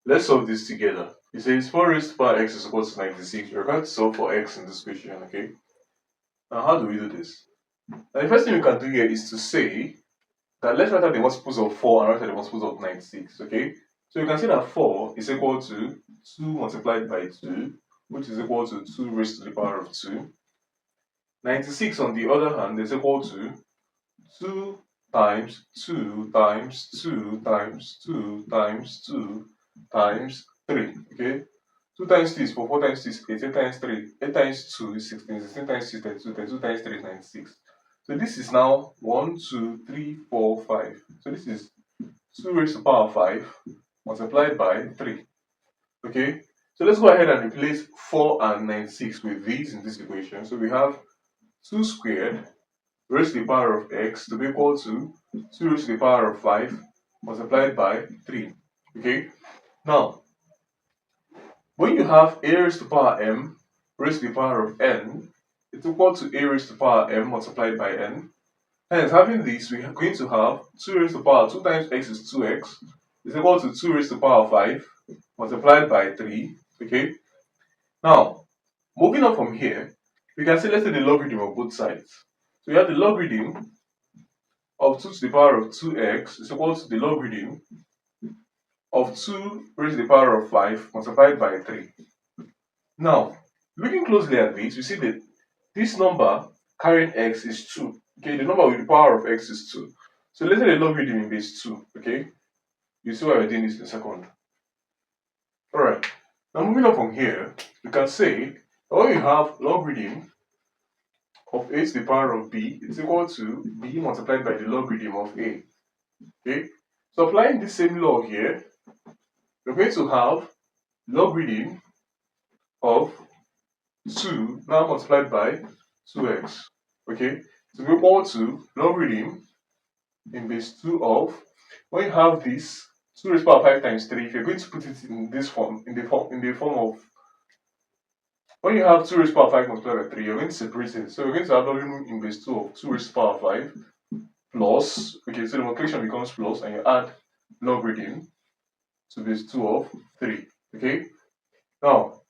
Let's solve this together. It says 4 raised to the power x is equal to 96. We're going to solve for x in this question, okay? Now, how do we do this? Now, the first thing we can do here is to say that let's write out the multiples of 4 and write out the multiples of 96, okay? So you can see that 4 is equal to 2 multiplied by 2, which is equal to 2 raised to the power of 2. 96, on the other hand, is equal to 2 times 2 times 2 times 2 times 2 times 3, okay? 2 times 2 is 4, 4 times 2 is 8, 8 times 3, 8 times 2 is 16, 16 times 2 is 32, 32 times 3 is 96. So this is now 1, 2, 3, 4, 5. So this is 2 raised to the power 5 multiplied by 3, okay? So let's go ahead and replace 4 and 96 with these in this equation. So we have 2 squared raised to the power of x to be equal to 2 raised to the power of 5 multiplied by 3, okay? Now, when you have a raised to the power m raised to the power of n, it's equal to a raised to the power m multiplied by n. Hence, having this, we are going to have 2 raised to the power 2 times x is 2x is equal to 2 raised to the power 5 multiplied by 3, okay? Now, moving on from here, we can say let's say the logarithm of both sides. So we have the logarithm of 2 to the power of 2x is equal to the logarithm of 2 raised to the power of 5 multiplied by 3. Now, looking closely at this, we see that this number carrying x is 2. Okay, the number with the power of x is 2. So let's say the logarithm in base 2. Okay, you see why we're doing this in a second. Alright, now moving on from here, we can say that when you have logarithm of a to the power of b is equal to b multiplied by the logarithm of a. Okay, so applying this same law here, we're going to have logarithm of 2 now multiplied by 2x. Okay, to be equal to logarithm in base 2 of, when you have this 2 raised to the power 5 times 3, if you're going to put it in this form, in the form of, when you have 2 raised to the power 5 multiplied by 3, you're going to separate it. So we're going to have logarithm in base 2 of 2 raised to the power 5 plus, okay, so the multiplication becomes plus, and you add logarithm to base 2 of 3. Okay, now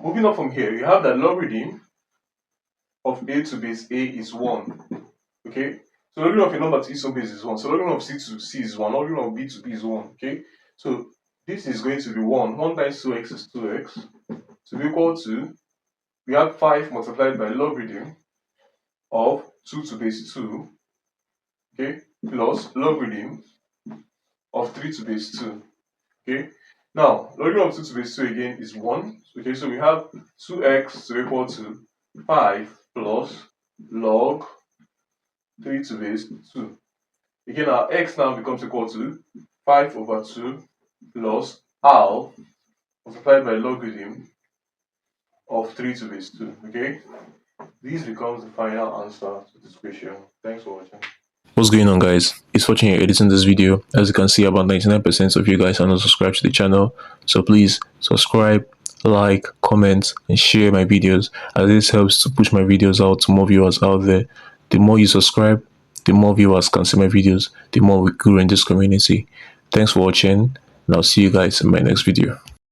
moving on from here, you have that logarithm of a to base a is 1. Okay, so logarithm of a number to its own base is 1. So logarithm of c to c is 1. Logarithm of b to b is 1. Okay, so this is going to be 1. 1 times 2x is 2x to be equal to, we have 5 multiplied by logarithm of 2 to base 2, okay, plus logarithm of 3 to base 2. Okay, now logarithm of 2 to base 2 again is 1. Okay, so we have 2x to be equal to 5 plus log 3 to base 2. Again, our x now becomes equal to 5 over 2 plus half multiplied by logarithm of 3 to base 2. Okay, this becomes the final answer to this question. Thanks for watching. What's going on, guys? It's Fortune here editing this video. As you can see, about 99% of you guys are not subscribed to the channel, so please subscribe, like, comment, and share my videos, as this helps to push my videos out to more viewers out there. The more you subscribe, the more viewers can see my videos, the more we grow in this community. Thanks for watching, and I'll see you guys in my next video.